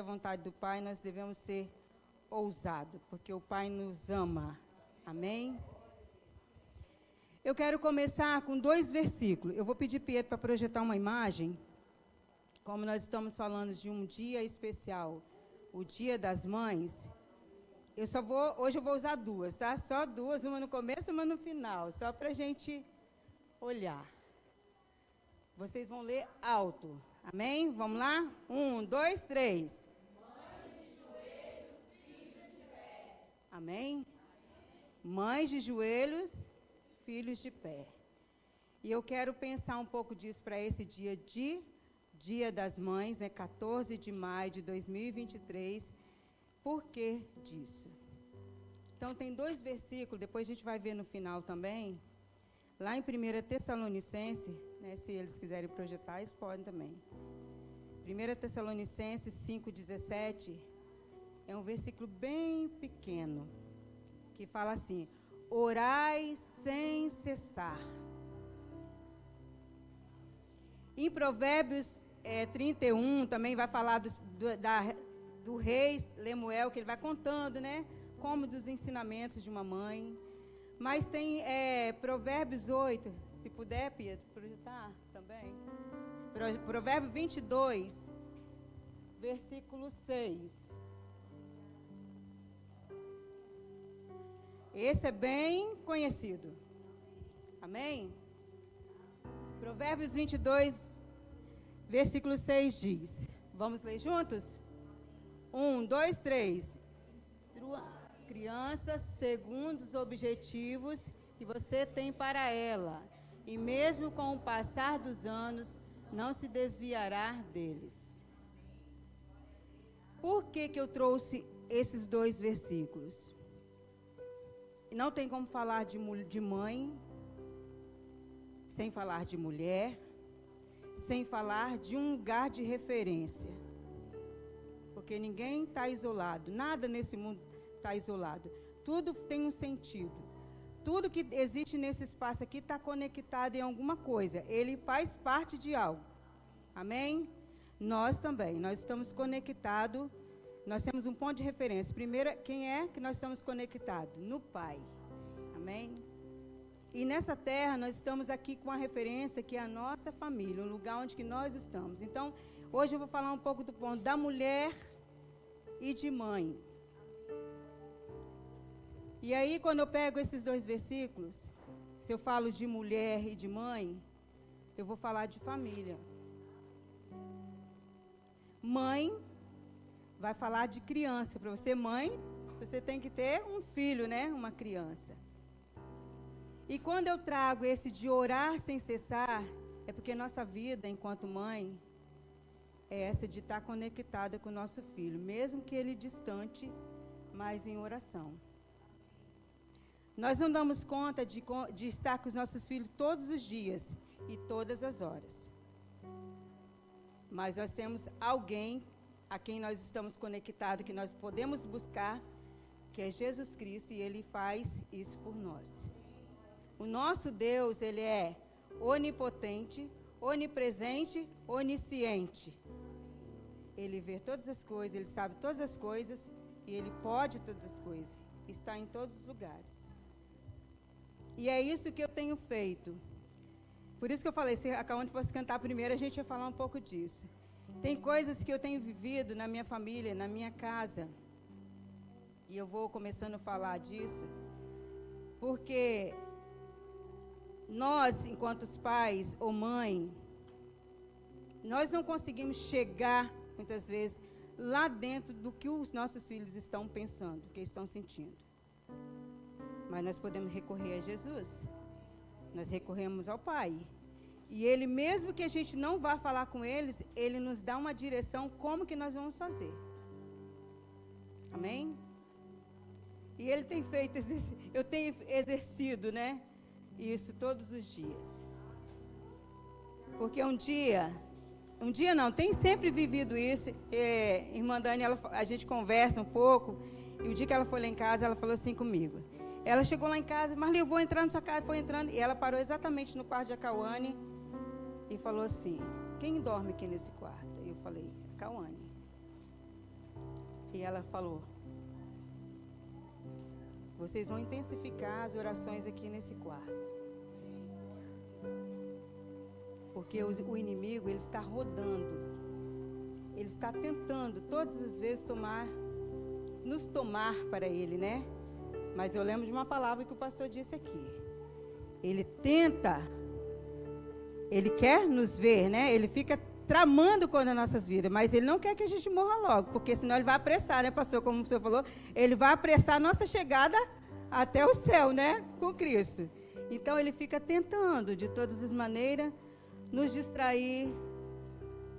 a vontade do Pai, nós devemos ser ousados, porque o Pai nos ama. Amém? Eu quero começar com 2 versículos. Eu vou pedir Pietro para projetar uma imagem. Como nós estamos falando de um dia especial, o Dia das Mães, hoje eu vou usar 2, tá? Só 2, uma no começo e uma no final, só para a gente olhar. Vocês vão ler alto. Amém? Vamos lá? 1, 2, 3. Mães de joelhos, filhos de pé. Amém? Mães de joelhos, filhos de pé. E eu quero pensar um pouco disso para esse Dia das Mães, né? 14 de maio de 2023. Por que disso? Então, tem 2 versículos, depois a gente vai ver no final também. Lá em 1 Tessalonicenses, né, se eles quiserem projetar, eles podem também. 1 Tessalonicenses 5,17 é um versículo bem pequeno, que fala assim: orai sem cessar. Em Provérbios 31, também vai falar do rei Lemuel, que ele vai contando, né, como dos ensinamentos de uma mãe. Mas tem Provérbios 8, se puder, Pietro, projetar também. Provérbio 22, versículo 6. Esse é bem conhecido. Amém? Provérbios 22, versículo 6 diz. Vamos ler juntos? 1, 2, 3. Criança segundo os objetivos que você tem para ela, e mesmo com o passar dos anos, não se desviará deles. Por que eu trouxe esses 2 versículos? Não tem como falar de mãe, sem falar de mulher, sem falar de um lugar de referência. Porque ninguém está isolado, nada nesse mundo está isolado. Tudo tem um sentido. Tudo que existe nesse espaço aqui está conectado em alguma coisa. Ele faz parte de algo. Amém? Nós também. Nós estamos conectados. Nós temos um ponto de referência. Primeiro, quem é que nós estamos conectados? No Pai. Amém? E nessa terra, nós estamos aqui com a referência que é a nossa família, um lugar onde que nós estamos. Então, hoje eu vou falar um pouco do ponto da mulher e de mãe. E aí, quando eu pego esses 2 versículos, se eu falo de mulher e de mãe, eu vou falar de família. Mãe vai falar de criança. Para você, mãe, você tem que ter um filho, né? Uma criança. E quando eu trago esse de orar sem cessar, é porque nossa vida, enquanto mãe, é essa de estar conectada com o nosso filho, mesmo que ele distante, mas em oração. Nós não damos conta de estar com os nossos filhos todos os dias e todas as horas. Mas nós temos alguém a quem nós estamos conectados, que nós podemos buscar, que é Jesus Cristo, e Ele faz isso por nós. O nosso Deus, Ele é onipotente, onipresente, onisciente. Ele vê todas as coisas, Ele sabe todas as coisas, e Ele pode todas as coisas. Está em todos os lugares. E é isso que eu tenho feito. Por isso que eu falei, se a Caone fosse cantar primeiro, a gente ia falar um pouco disso. Tem coisas que eu tenho vivido na minha família, na minha casa. E eu vou começando a falar disso. Porque nós, enquanto pais ou mãe, nós não conseguimos chegar, muitas vezes, lá dentro do que os nossos filhos estão pensando, que estão sentindo. Mas nós podemos recorrer a Jesus. Nós recorremos ao Pai. E Ele, mesmo que a gente não vá falar com eles, Ele nos dá uma direção como que nós vamos fazer. Amém? E Ele tem feito, eu tenho exercido, né? Isso todos os dias. Porque um dia não, tem sempre vivido isso. Irmã Dani, a gente conversa um pouco, e o dia que ela foi lá em casa, ela falou assim comigo. Ela chegou lá em casa, Marli, eu vou entrar na sua casa, foi entrando, e ela parou exatamente no quarto de Cauane e falou assim, quem dorme aqui nesse quarto? Eu falei, Cauane. E ela falou: vocês vão intensificar as orações aqui nesse quarto. Porque o inimigo, ele está rodando. Ele está tentando todas as vezes nos tomar para ele, né? Mas eu lembro de uma palavra que o pastor disse aqui. Ele tenta, ele quer nos ver, né? Ele fica tramando contra as nossas vidas, mas ele não quer que a gente morra logo, porque senão ele vai apressar, né, pastor? Como o senhor falou, ele vai apressar a nossa chegada até o céu, né? Com Cristo. Então ele fica tentando, de todas as maneiras, nos distrair,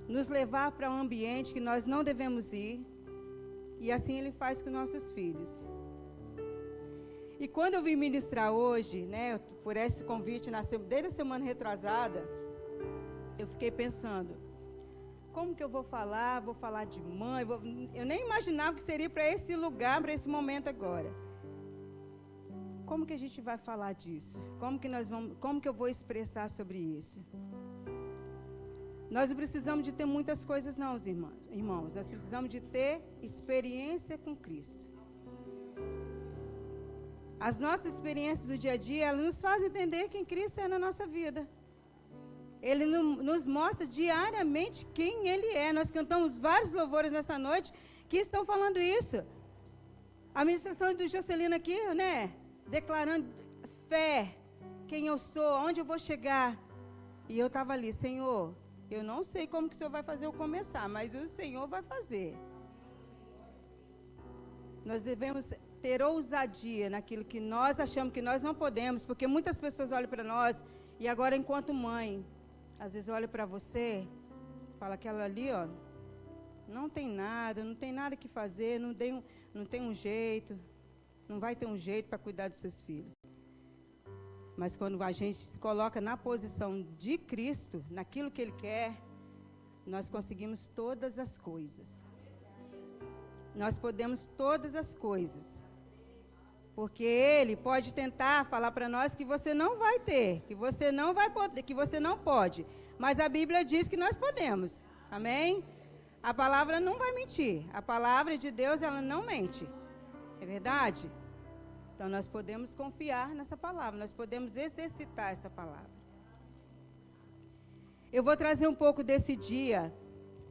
nos levar para um ambiente que nós não devemos ir. E assim ele faz com nossos filhos. E quando eu vim ministrar hoje, né, por esse convite, desde a semana retrasada, eu fiquei pensando, como que eu vou falar? Vou falar de mãe? Eu nem imaginava que seria para esse lugar, para esse momento agora. Como que a gente vai falar disso? Como que eu vou expressar sobre isso? Nós não precisamos de ter muitas coisas não, irmãos. Nós precisamos de ter experiência com Cristo. As nossas experiências do dia a dia, elas nos fazem entender quem Cristo é na nossa vida. Ele nos mostra diariamente quem Ele é. Nós cantamos vários louvores nessa noite que estão falando isso. A ministração do Jocelino aqui, né? Declarando fé, quem eu sou, onde eu vou chegar. E eu estava ali, Senhor, eu não sei como que o Senhor vai fazer eu começar, mas o Senhor vai fazer. Nós devemos ter ousadia naquilo que nós achamos que nós não podemos, porque muitas pessoas olham para nós, e agora enquanto mãe, às vezes olha para você, fala aquela ali, ó, não tem nada que fazer, não tem um jeito, não vai ter um jeito para cuidar dos seus filhos. Mas quando a gente se coloca na posição de Cristo, naquilo que Ele quer, nós conseguimos todas as coisas. Nós podemos todas as coisas. Porque Ele pode tentar falar para nós que você não vai ter, que você não vai poder, que você não pode. Mas a Bíblia diz que nós podemos. Amém? A palavra não vai mentir. A palavra de Deus, ela não mente. É verdade? Então, nós podemos confiar nessa palavra. Nós podemos exercitar essa palavra. Eu vou trazer um pouco desse dia,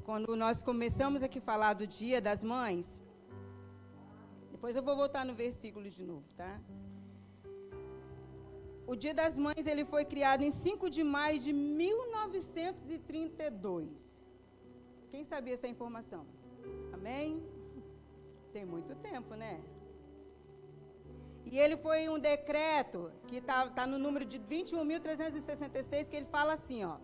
quando nós começamos aqui a falar do Dia das Mães. Depois eu vou voltar no versículo de novo, tá? O Dia das Mães, ele foi criado em 5 de maio de 1932. Quem sabia essa informação? Amém? Tem muito tempo, né? E ele foi um decreto, que está no número de 21.366, que ele fala assim, ó.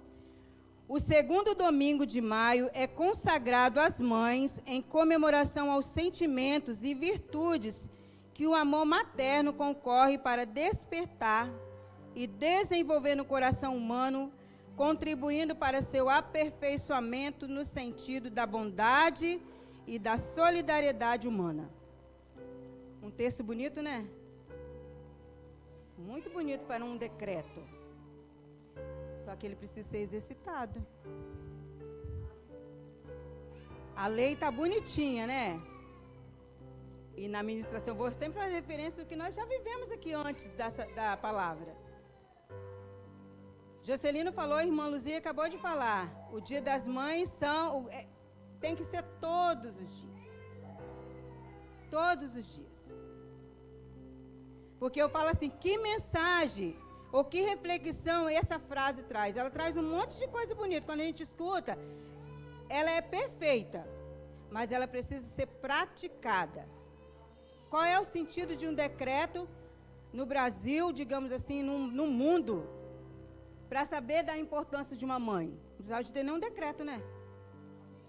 O segundo domingo de maio é consagrado às mães em comemoração aos sentimentos e virtudes que o amor materno concorre para despertar e desenvolver no coração humano, contribuindo para seu aperfeiçoamento no sentido da bondade e da solidariedade humana. Um texto bonito, né? Muito bonito para um decreto. Só que ele precisa ser exercitado. A lei está bonitinha, né? E na ministração, vou sempre fazer referência do que nós já vivemos aqui antes da palavra. Jocelino falou, a irmã Luzia acabou de falar. O Dia das Mães tem que ser todos os dias. Todos os dias. Porque eu falo assim, que mensagem... ou que reflexão essa frase traz? Ela traz um monte de coisa bonita. Quando a gente escuta, ela é perfeita, mas ela precisa ser praticada. Qual é o sentido de um decreto no Brasil, digamos assim, no mundo, para saber da importância de uma mãe? Não precisava de ter nenhum decreto, né?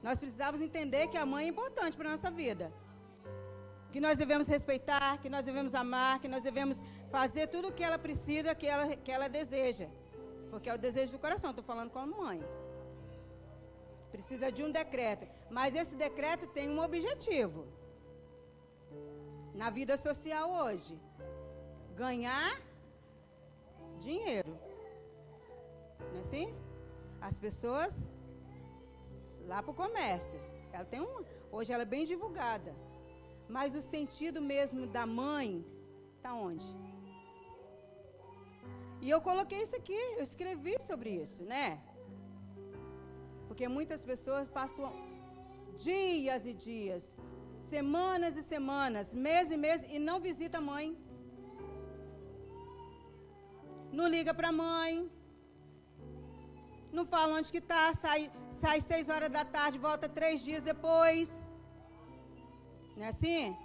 Nós precisávamos entender que a mãe é importante para a nossa vida. Que nós devemos respeitar, que nós devemos amar, que nós devemos fazer tudo o que ela precisa, que ela deseja. Porque é o desejo do coração, estou falando com a mãe. Precisa de um decreto. Mas esse decreto tem um objetivo. Na vida social hoje. Ganhar dinheiro. Não é assim? As pessoas lá para o comércio. Hoje ela é bem divulgada. Mas o sentido mesmo da mãe está onde? E eu coloquei isso aqui, eu escrevi sobre isso, né? Porque muitas pessoas passam dias e dias, semanas e semanas, meses e meses, e não visita a mãe. Não liga para a mãe. Não fala onde que está, sai 6 horas da tarde, volta 3 dias depois. Não é assim?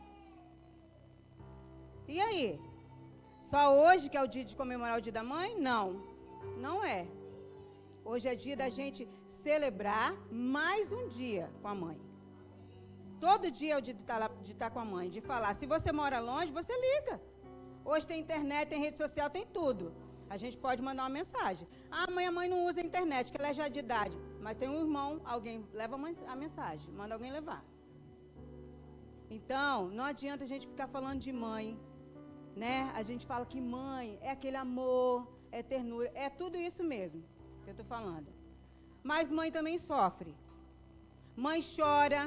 E aí? Só hoje que é o dia de comemorar o dia da mãe? Não, não é. Hoje é dia da gente celebrar mais um dia com a mãe. Todo dia é o dia de estar com a mãe, de falar. Se você mora longe, você liga. Hoje tem internet, tem rede social, tem tudo. A gente pode mandar uma mensagem. Ah, a mãe não usa a internet, que ela é já de idade. Mas tem um irmão, alguém leva a mensagem, manda alguém levar. Então, não adianta a gente ficar falando de mãe, né? A gente fala que mãe é aquele amor, é ternura, é tudo isso mesmo que eu estou falando. Mas mãe também sofre. Mãe chora.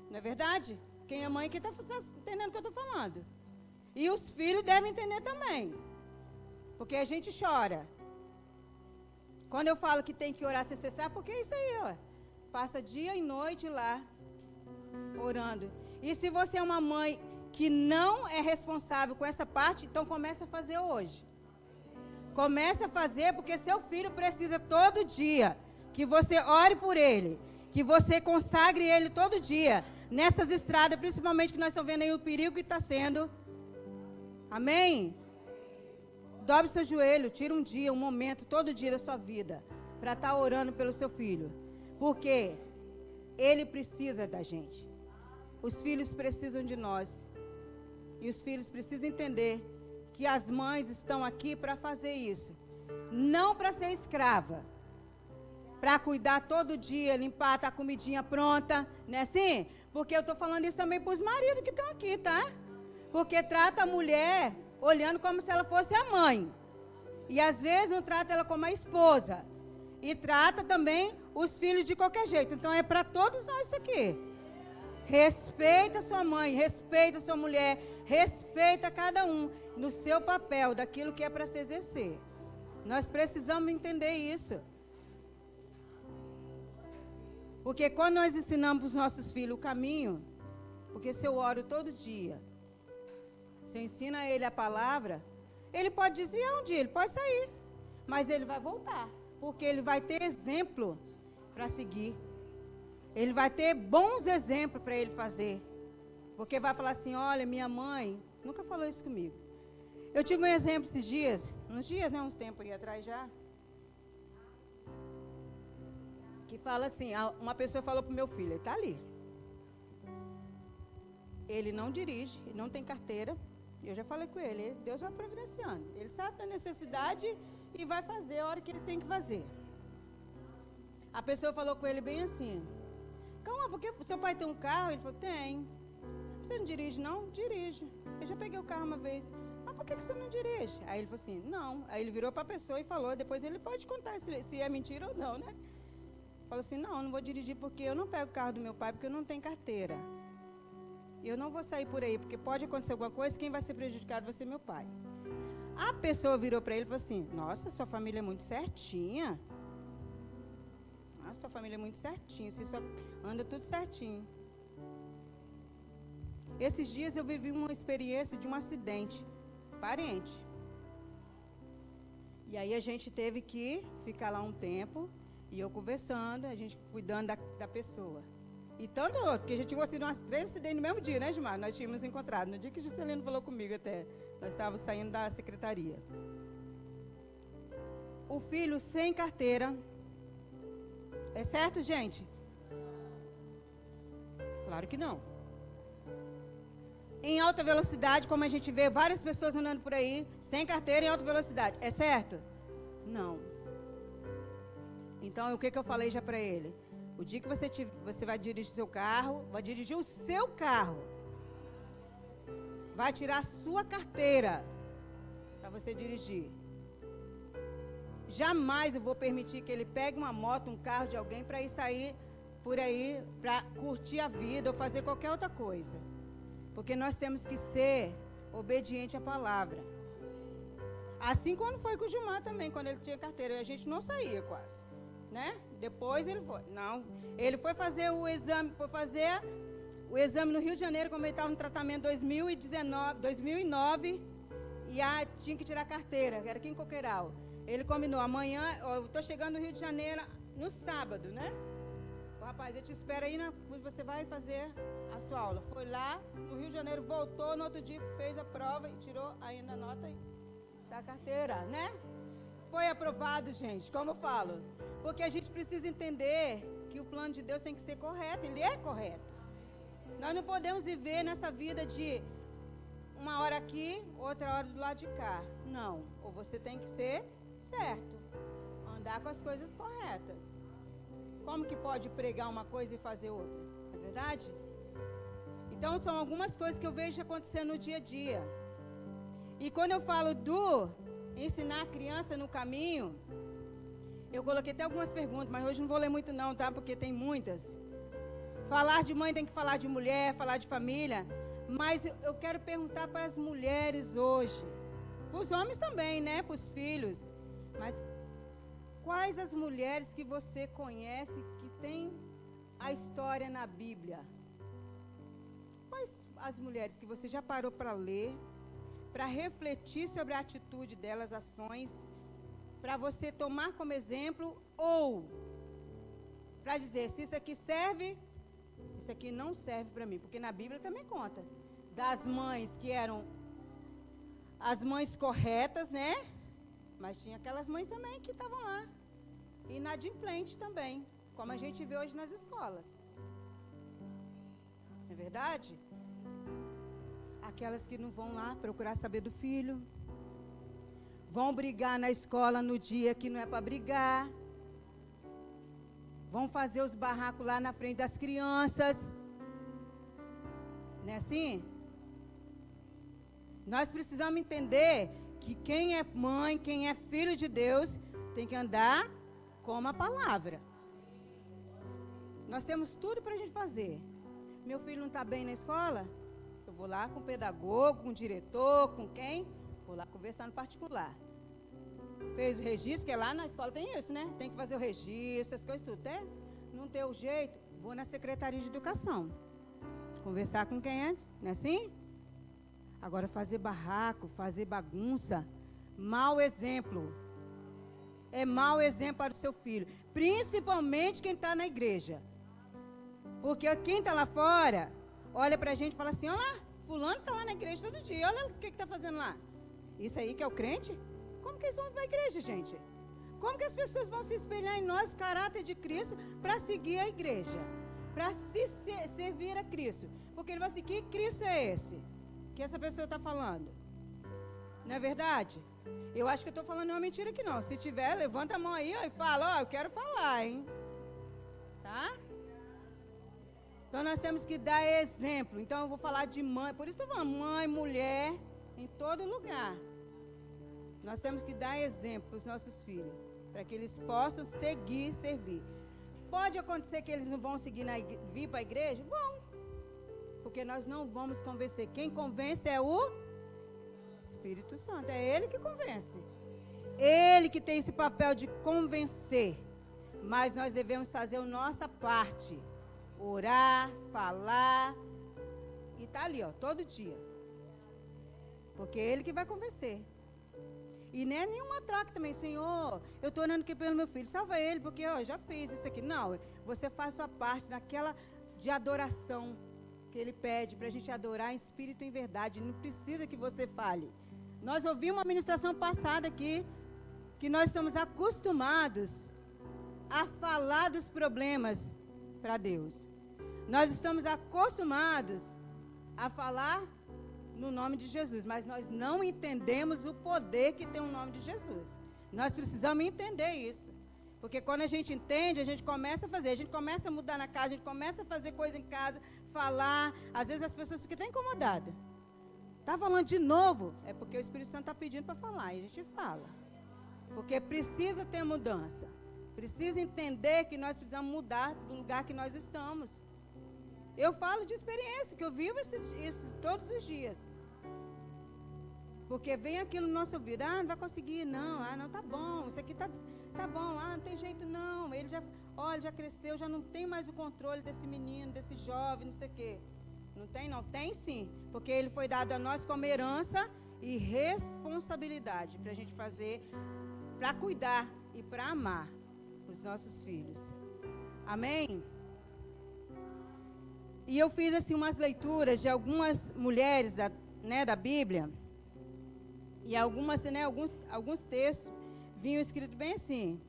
Não é verdade? Quem é mãe que está entendendo o que eu estou falando. E os filhos devem entender também. Porque a gente chora. Quando eu falo que tem que orar sem cessar, porque é isso aí, ó. Passa dia e noite lá, orando. E se você é uma mãe que não é responsável com essa parte, então comece a fazer hoje. Comece a fazer, porque seu filho precisa todo dia que você ore por ele, que você consagre ele todo dia, nessas estradas, principalmente que nós estamos vendo aí o perigo que está sendo. Amém? Dobre seu joelho, tira um dia, um momento, todo dia da sua vida, para estar orando pelo seu filho. Porque ele precisa da gente. Os filhos precisam de nós. E os filhos precisam entender que as mães estão aqui para fazer isso. Não para ser escrava. Para cuidar todo dia, limpar, tá a comidinha pronta. Não é assim? Porque eu estou falando isso também para os maridos que estão aqui, tá? Porque trata a mulher olhando como se ela fosse a mãe. E às vezes não trata ela como a esposa. E trata também os filhos de qualquer jeito. Então é para todos nós isso aqui. Respeita sua mãe, respeita sua mulher, respeita cada um no seu papel, daquilo que é para se exercer. Nós precisamos entender isso. Porque quando nós ensinamos para os nossos filhos o caminho, porque se eu oro todo dia, se eu ensino a ele a palavra, ele pode desviar um dia, ele pode sair, mas ele vai voltar, porque ele vai ter exemplo para seguir. Ele vai ter bons exemplos para ele fazer. Porque vai falar assim, olha, minha mãe nunca falou isso comigo. Eu tive um exemplo esses dias, uns tempos aí atrás já, que fala assim, uma pessoa falou para o meu filho, ele está ali. Ele não dirige, ele não tem carteira. Eu já falei com ele, Deus vai providenciando. Ele sabe da necessidade e vai fazer a hora que ele tem que fazer. A pessoa falou com ele bem assim, calma, porque seu pai tem um carro? Ele falou, tem. Você não dirige, não? Dirige. Eu já peguei o carro uma vez. Mas por que você não dirige? Aí ele falou assim, não. Aí ele virou para a pessoa e falou, depois ele pode contar se é mentira ou não, né? Falou assim, não vou dirigir porque eu não pego o carro do meu pai porque eu não tenho carteira. Eu não vou sair por aí, porque pode acontecer alguma coisa, quem vai ser prejudicado vai ser meu pai. A pessoa virou para ele e falou assim, nossa, sua família é muito certinha. Sua família é muito certinha, você só anda tudo certinho. Esses dias eu vivi uma experiência de um acidente, parente. E aí a gente teve que ficar lá um tempo, e eu conversando, a gente cuidando da pessoa. E tanto outro, porque a gente tinha tido umas 3 acidentes no mesmo dia, né, Gilmar? Nós tínhamos encontrado, no dia que o Juscelino falou comigo até, nós estávamos saindo da secretaria. O filho sem carteira. É certo, gente? Claro que não. Em alta velocidade, como a gente vê várias pessoas andando por aí, sem carteira em alta velocidade. É certo? Não. Então, o que eu falei já para ele? O dia que você vai dirigir seu carro, vai dirigir o seu carro. Vai tirar a sua carteira para você dirigir. Jamais eu vou permitir que ele pegue uma moto, um carro de alguém para ir sair por aí para curtir a vida ou fazer qualquer outra coisa. Porque nós temos que ser obediente à palavra. Assim como foi com o Gilmar também, quando ele tinha carteira. A gente não saía quase, né? Depois ele foi. Não, ele foi fazer o exame, no Rio de Janeiro, como ele estava no tratamento em 2009, e tinha que tirar a carteira, era aqui em Coqueiral. Ele combinou, amanhã, eu estou chegando no Rio de Janeiro no sábado, né? Rapaz, eu te espero aí, você vai fazer a sua aula. Foi lá, no Rio de Janeiro, voltou, no outro dia fez a prova e tirou ainda a nota da carteira, né? Foi aprovado, gente, como eu falo. Porque a gente precisa entender que o plano de Deus tem que ser correto, ele é correto. Nós não podemos viver nessa vida de uma hora aqui, outra hora do lado de cá. Não, ou você tem que ser certo, andar com as coisas corretas. Como que pode pregar uma coisa e fazer outra? Não é verdade? Então, são algumas coisas que eu vejo acontecer no dia a dia. E quando eu falo do ensinar a criança no caminho, eu coloquei até algumas perguntas, mas hoje não vou ler muito não, tá? Porque tem muitas. Falar de mãe tem que falar de mulher, falar de família. Mas eu quero perguntar para as mulheres hoje, para os homens também, né? Para os filhos. Mas quais as mulheres que você conhece que tem a história na Bíblia? Quais as mulheres que você já parou para ler, para refletir sobre a atitude delas, ações, para você tomar como exemplo, ou para dizer, se isso aqui serve, isso aqui não serve para mim, porque na Bíblia também conta das mães que eram as mães corretas, né? Mas tinha aquelas mães também que estavam lá, inadimplentes também, como a gente vê hoje nas escolas. Não é verdade? Aquelas que não vão lá procurar saber do filho, vão brigar na escola no dia que não é para brigar, vão fazer os barracos lá na frente das crianças. Não é assim? Nós precisamos entender que quem é mãe, quem é filho de Deus, tem que andar como a palavra. Nós temos tudo para a gente fazer. Meu filho não está bem na escola? Eu vou lá com o pedagogo, com o diretor, com quem? Vou lá conversar no particular. Fez o registro, que lá na escola tem isso, né? Tem que fazer o registro, essas coisas tudo. Até não ter o jeito, vou na Secretaria de Educação. Conversar com quem é, não é assim? Agora, fazer barraco, fazer bagunça, mau exemplo. É mau exemplo para o seu filho. Principalmente quem está na igreja. Porque quem está lá fora, olha para a gente e fala assim, olha lá, fulano está lá na igreja todo dia, olha o que está fazendo lá. Isso aí que é o crente? Como que eles vão para a igreja, gente? Como que as pessoas vão se espelhar em nós, o caráter de Cristo, para seguir a igreja? Para servir a Cristo? Porque ele vai assim, que Cristo é esse? Que essa pessoa está falando? Não é verdade? Eu acho que eu estou falando uma mentira aqui não. Se tiver, levanta a mão aí ó, e fala, ó, eu quero falar, hein? Tá? Então nós temos que dar exemplo. Então eu vou falar de mãe, por isso estou falando mãe, mulher, em todo lugar. Nós temos que dar exemplo para os nossos filhos, para que eles possam seguir, servir. Pode acontecer que eles não vão seguir vir para a igreja? Vão. Porque nós não vamos convencer. Quem convence é o Espírito Santo. É Ele que convence. Ele que tem esse papel de convencer. Mas nós devemos fazer a nossa parte. Orar, falar. E tá ali, ó, todo dia. Porque é Ele que vai convencer. E não é nenhuma troca também, Senhor, eu estou orando aqui pelo meu filho, salva ele, porque eu já fiz isso aqui. Não, você faz sua parte naquela de adoração que ele pede, para a gente adorar em espírito e em verdade. Não precisa que você fale. Nós ouvimos uma ministração passada aqui, que nós estamos acostumados a falar dos problemas para Deus. Nós estamos acostumados a falar no nome de Jesus, mas nós não entendemos o poder que tem o nome de Jesus. Nós precisamos entender isso, porque quando a gente entende, a gente começa a fazer, a gente começa a mudar na casa, a gente começa a fazer coisa em casa, falar, às vezes as pessoas ficam até incomodadas. Está falando de novo? É porque o Espírito Santo está pedindo para falar, e a gente fala, porque precisa ter mudança. Precisa entender que nós precisamos mudar do lugar que nós estamos. Eu falo de experiência, que eu vivo isso todos os dias. Porque vem aquilo no nosso ouvido, não vai conseguir, não, tá bom, isso aqui tá bom, não tem jeito não, ele já cresceu, já não tem mais o controle desse menino, desse jovem, não sei o quê. Não tem não? Tem sim, porque ele foi dado a nós como herança e responsabilidade para a gente fazer, para cuidar e para amar os nossos filhos. Amém? E eu fiz assim umas leituras de algumas mulheres da Bíblia, e alguns textos vinham escritos bem assim.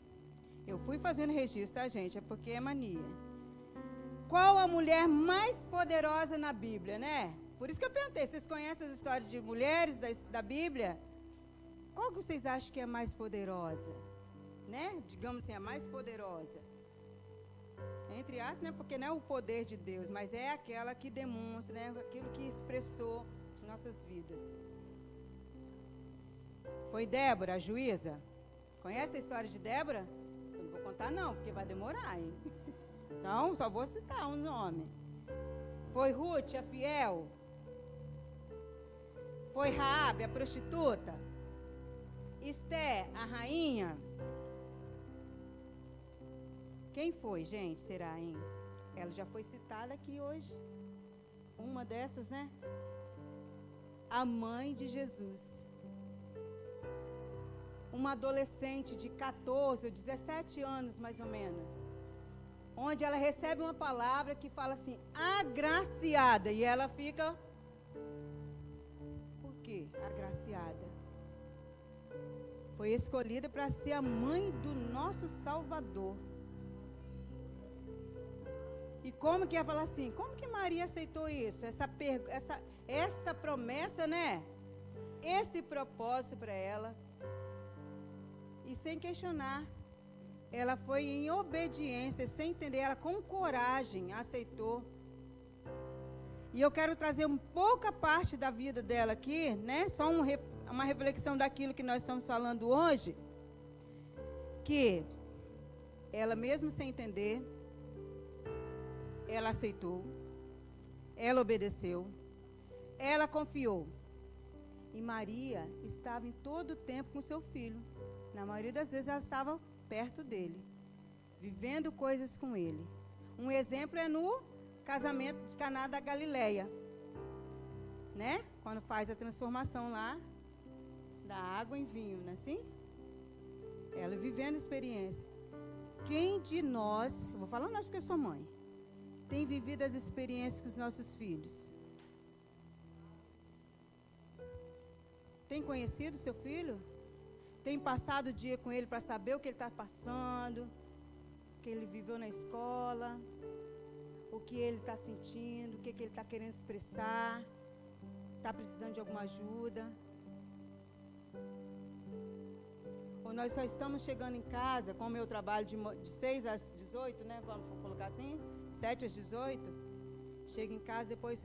Eu fui fazendo registro, tá, gente? É porque é mania. Qual a mulher mais poderosa na Bíblia, né? Por isso que eu perguntei, vocês conhecem as histórias de mulheres da Bíblia? Qual que vocês acham que é mais poderosa? Né? Digamos assim, a mais poderosa. Entre aspas, né? Porque não é o poder de Deus, mas é aquela que demonstra, né? Aquilo que expressou em nossas vidas. Foi Débora, a juíza. Conhece a história de Débora? Eu não vou contar não, porque vai demorar, hein? Então, só vou citar um nome. Foi Ruth, a fiel. Foi Raabe, a prostituta. Esté, a rainha. Quem foi, gente, será, hein? Ela já foi citada aqui hoje. Uma dessas, né? A mãe de Jesus. Uma adolescente de 14 ou 17 anos, mais ou menos. Onde ela recebe uma palavra que fala assim, agraciada. E ela fica... Por quê? Agraciada. Foi escolhida para ser a mãe do nosso Salvador. E como que ia falar assim? Como que Maria aceitou isso? Essa promessa, né? Esse propósito para ela. E sem questionar. Ela foi em obediência, sem entender. Ela com coragem aceitou. E eu quero trazer um pouca parte da vida dela aqui, né? Só uma reflexão daquilo que nós estamos falando hoje. Que ela mesmo sem entender... Ela aceitou, ela obedeceu, ela confiou. E Maria estava em todo o tempo com seu filho. Na maioria das vezes ela estava perto dele, vivendo coisas com ele. Um exemplo é no casamento de Caná da Galileia, né? Quando faz a transformação lá da água em vinho, não é assim? Ela vivendo a experiência. Quem de nós, eu vou falar nós porque eu sou mãe, tem vivido as experiências com os nossos filhos? Tem conhecido seu filho? Tem passado o dia com ele para saber o que ele está passando? O que ele viveu na escola? O que ele está sentindo? O que ele está querendo expressar? Está precisando de alguma ajuda? Ou nós só estamos chegando em casa com o meu trabalho de 6 às 18, né? Vamos colocar assim? 7 às 18, chego em casa depois,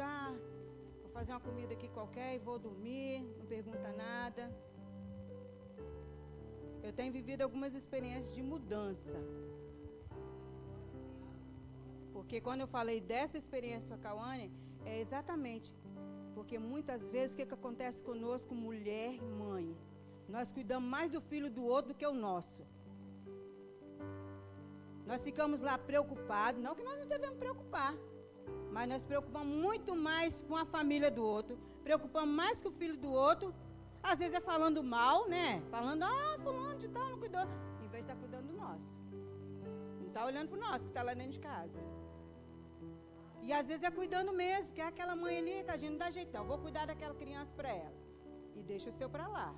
vou fazer uma comida aqui qualquer e vou dormir, não pergunta nada. Eu tenho vivido algumas experiências de mudança. Porque quando eu falei dessa experiência com a Cauane, é exatamente porque muitas vezes o que acontece conosco, mulher e mãe? Nós cuidamos mais do filho do outro do que o nosso. Nós ficamos lá preocupados, não que nós não devemos preocupar, mas nós preocupamos muito mais com a família do outro, preocupamos mais com o filho do outro, às vezes é falando mal, né? Falando, fulano de tal não cuidou, em vez de estar cuidando do nosso. Não está olhando para o nosso, que está lá dentro de casa. E às vezes é cuidando mesmo, porque aquela mãe ali, tadinha, não dá jeitão, vou cuidar daquela criança para ela. E deixa o seu para lá.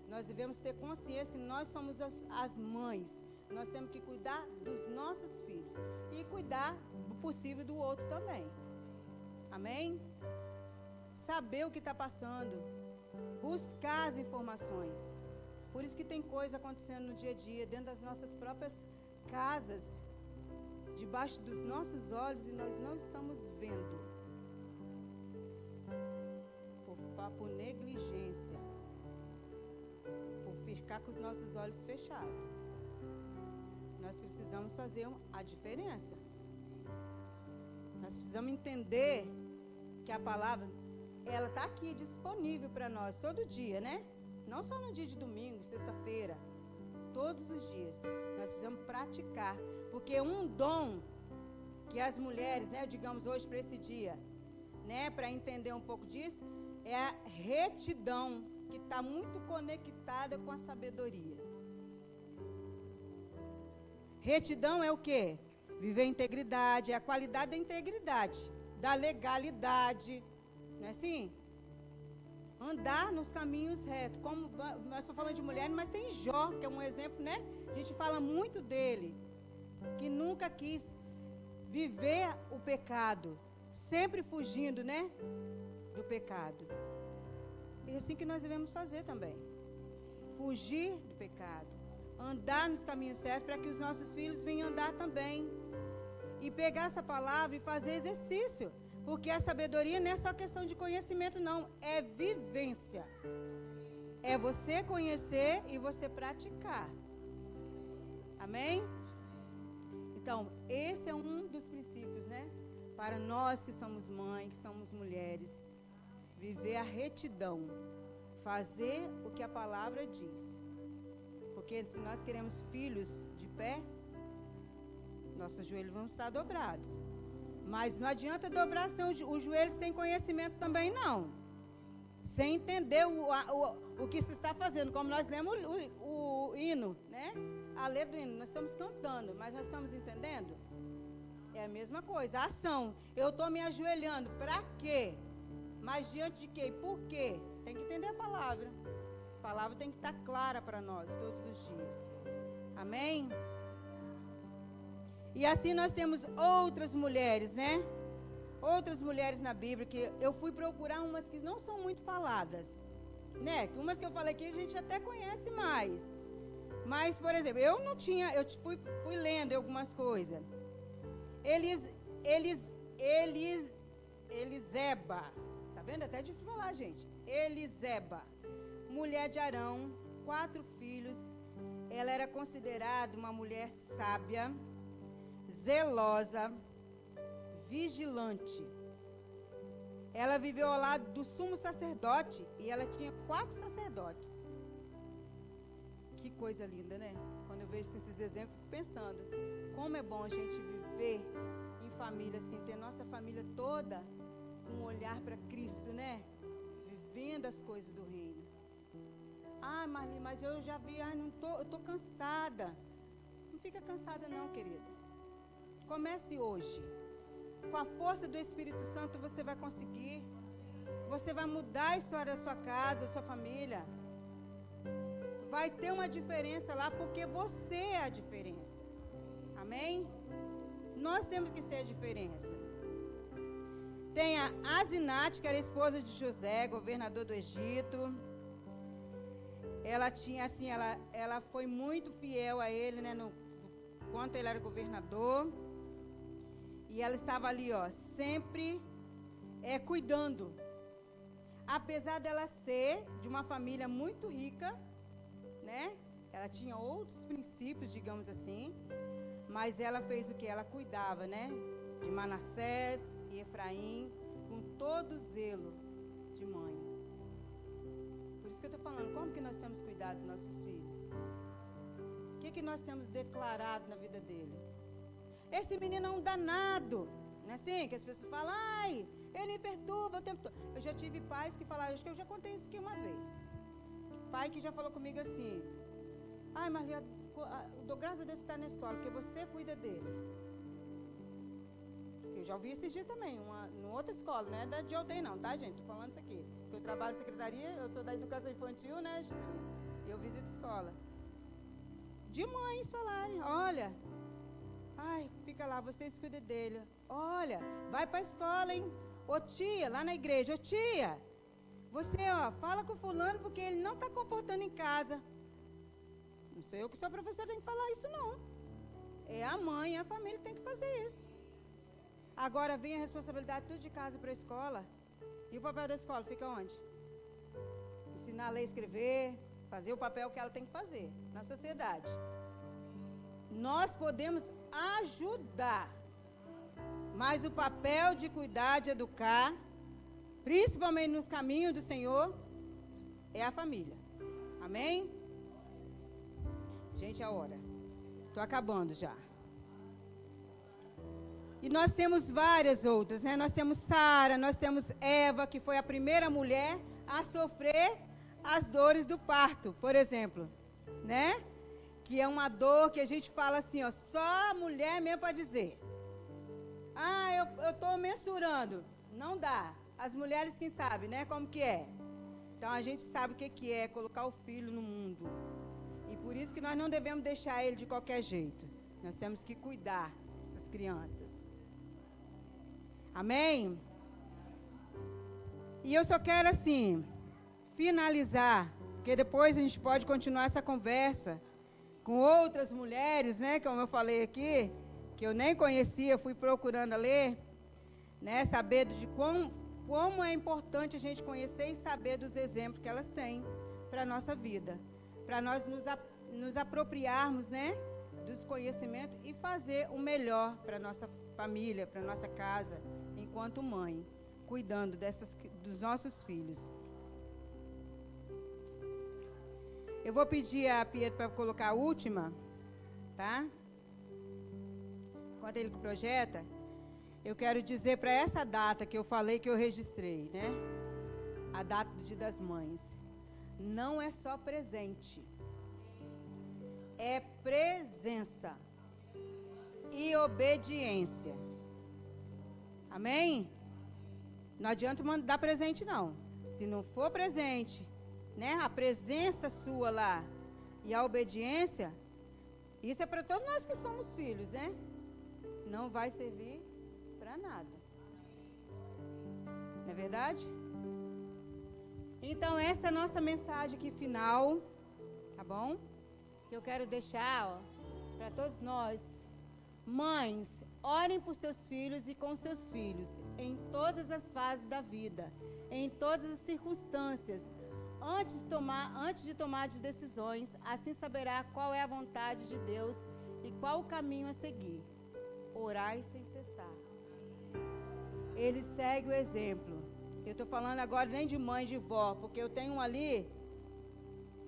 Nós devemos ter consciência que nós somos as mães. Nós temos que cuidar dos nossos filhos. E cuidar do possível do outro também. Amém? Saber o que está passando. Buscar as informações. Por isso que tem coisa acontecendo no dia a dia, dentro das nossas próprias casas, debaixo dos nossos olhos, e nós não estamos vendo. Por negligência. Por ficar com os nossos olhos fechados. nós precisamos fazer a diferença. Nós precisamos entender que a palavra, ela está aqui disponível para nós todo dia, né? Não só no dia de domingo, sexta-feira, todos os dias. Nós precisamos praticar, porque um dom que as mulheres, né, digamos hoje para esse dia, né, para entender um pouco disso, é a retidão, que está muito conectada com a sabedoria. Retidão é o quê? Viver a integridade, é a qualidade da integridade, da legalidade, não é assim? Andar nos caminhos retos. Como nós estamos falando de mulher, mas tem Jó, que é um exemplo, né? A gente fala muito dele, que nunca quis viver o pecado, sempre fugindo, né, do pecado. E é assim que nós devemos fazer também. Fugir do pecado, andar nos caminhos certos para que os nossos filhos venham andar também. E pegar essa palavra e fazer exercício. Porque a sabedoria não é só questão de conhecimento, não. É vivência. É você conhecer e você praticar. Amém? Então, esse é um dos princípios, né? Para nós que somos mães, que somos mulheres. Viver a retidão. Fazer o que a palavra diz. Porque se nós queremos filhos de pé, nossos joelhos vão estar dobrados. Mas não adianta dobrar o joelho sem conhecimento também, não. Sem entender o que se está fazendo. Como nós lemos o hino, né? A letra do hino, nós estamos cantando, mas nós estamos entendendo? É a mesma coisa, a ação. Eu estou me ajoelhando, para quê? Mas diante de quê? Por quê? Tem que entender a palavra. A palavra tem que estar clara para nós todos os dias. Amém? E assim nós temos outras mulheres, né? Outras mulheres na Bíblia, que eu fui procurar umas que não são muito faladas, né? Umas que eu falei aqui a gente até conhece mais. Mas, por exemplo, eu não tinha, eu fui lendo algumas coisas. Eliseba, tá vendo? Até de falar, gente. Eliseba, mulher de Arão, 4 filhos. Ela era considerada uma mulher sábia, zelosa, vigilante. Ela viveu ao lado do sumo sacerdote e ela tinha 4 sacerdotes. Que coisa linda, né? Quando eu vejo esses exemplos, fico pensando, como é bom a gente viver em família, assim, ter nossa família toda com um olhar para Cristo, né? Vivendo as coisas do reino. Ah, Marli, mas eu já vi, eu tô cansada. Não fica cansada não, querida. Comece hoje. Com a força do Espírito Santo você vai conseguir. Você vai mudar a história da sua casa, da sua família. Vai ter uma diferença lá, porque você é a diferença. Amém? Nós temos que ser a diferença. Tem a Asinate, que era esposa de José, governador do Egito. Ela tinha, assim, ela foi muito fiel a ele, né, quanto ele era governador. E ela estava ali, ó, sempre cuidando. Apesar dela ser de uma família muito rica, né? Ela tinha outros princípios, digamos assim. Mas ela fez o que? Ela cuidava, né? De Manassés e Efraim, com todo zelo de mãe. Por isso que eu estou falando, como que nós temos cuidado dos nossos filhos? O que nós temos declarado na vida dele? Esse menino é um danado, não é assim? Que as pessoas falam, ai, ele me perturba o tempo todo. Eu já tive pais que falaram, acho que eu já contei isso aqui uma vez. Pai que já falou comigo assim, ai, Marli, eu dou graças a Deus que está na escola, porque você cuida dele. Eu já ouvi esses dias também, numa outra escola, não é da de UTI não, tá, gente? Estou falando isso aqui. Porque eu trabalho em secretaria, eu sou da educação infantil, né, Juscelina? E eu visito escola. De mães falarem, olha, ai, fica lá, vocês cuidam dele. Olha, vai para a escola, hein? Ô tia, lá na igreja, ô tia, você, ó, fala com fulano porque ele não está comportando em casa. Não sou eu que sou professora, tem que falar isso não. É a mãe, a família que tem que fazer isso. Agora vem a responsabilidade tudo de casa para a escola. E o papel da escola fica onde? Ensinar a ler e escrever, fazer o papel que ela tem que fazer na sociedade. Nós podemos ajudar, mas o papel de cuidar, de educar, principalmente no caminho do Senhor, é a família. Amém? Gente, a hora. Estou acabando já. E nós temos várias outras, né? Nós temos Sara, nós temos Eva, que foi a primeira mulher a sofrer as dores do parto, por exemplo, né? Que é uma dor que a gente fala assim, ó, só a mulher mesmo para dizer. Ah, eu estou mensurando. Não dá. As mulheres quem sabe, né? Como que é? Então a gente sabe o que é colocar o filho no mundo. E por isso que nós não devemos deixar ele de qualquer jeito. Nós temos que cuidar dessas crianças. Amém? E eu só quero assim finalizar, porque depois a gente pode continuar essa conversa com outras mulheres, né? Como eu falei aqui, que eu nem conhecia, fui procurando a ler, né? Saber de como é importante a gente conhecer e saber dos exemplos que elas têm para a nossa vida, para nós nos apropriarmos, né? Dos conhecimentos e fazer o melhor para a nossa família, para a nossa casa, enquanto mãe, cuidando dos nossos filhos. Eu vou pedir a Pietro para colocar a última, tá? Enquanto ele projeta, eu quero dizer para essa data que eu falei que eu registrei, né? A data do Dia das Mães. Não é só presente. É presença e obediência. Amém? Não adianta dar presente, não. Se não for presente, né? A presença sua lá e a obediência, isso é para todos nós que somos filhos, né? Não vai servir para nada. Não é verdade? Então, essa é a nossa mensagem aqui final, tá bom? Que eu quero deixar para todos nós. Mães, orem por seus filhos e com seus filhos, em todas as fases da vida, em todas as circunstâncias. Antes de tomar as decisões, assim saberá qual é a vontade de Deus e qual o caminho a seguir. Orai sem cessar. Ele segue o exemplo. Eu estou falando agora nem de mãe, de vó, porque eu tenho um ali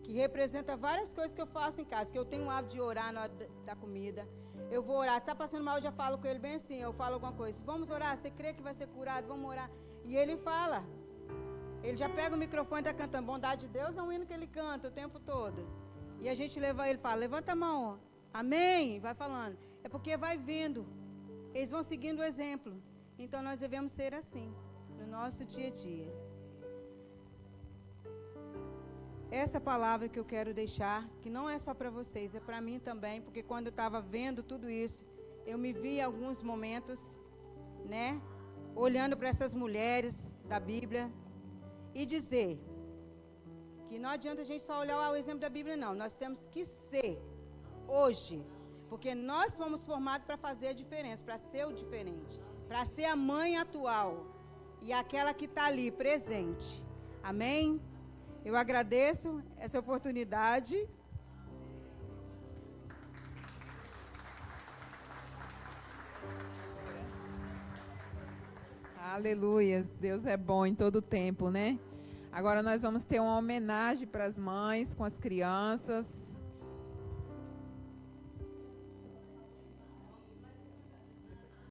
que representa várias coisas que eu faço em casa, que eu tenho o hábito de orar na hora da comida. Eu vou orar, está passando mal, eu já falo com ele bem assim, eu falo alguma coisa. Vamos orar, você crê que vai ser curado? Vamos orar. E ele fala. Ele já pega o microfone e está cantando. Bondade de Deus é um hino que ele canta o tempo todo. E a gente leva ele e fala, levanta a mão, ó. Amém? Vai falando. É porque vai vendo. Eles vão seguindo o exemplo. Então nós devemos ser assim, no nosso dia a dia. Essa palavra que eu quero deixar, que não é só para vocês, é para mim também, porque quando eu estava vendo tudo isso, eu me vi em alguns momentos, né, olhando para essas mulheres da Bíblia e dizer que não adianta a gente só olhar o exemplo da Bíblia, não. Nós temos que ser hoje, porque nós fomos formados para fazer a diferença, para ser o diferente, para ser a mãe atual e aquela que está ali presente. Amém? Eu agradeço essa oportunidade. Aleluias, Deus é bom em todo tempo, né? Agora nós vamos ter uma homenagem para as mães com as crianças.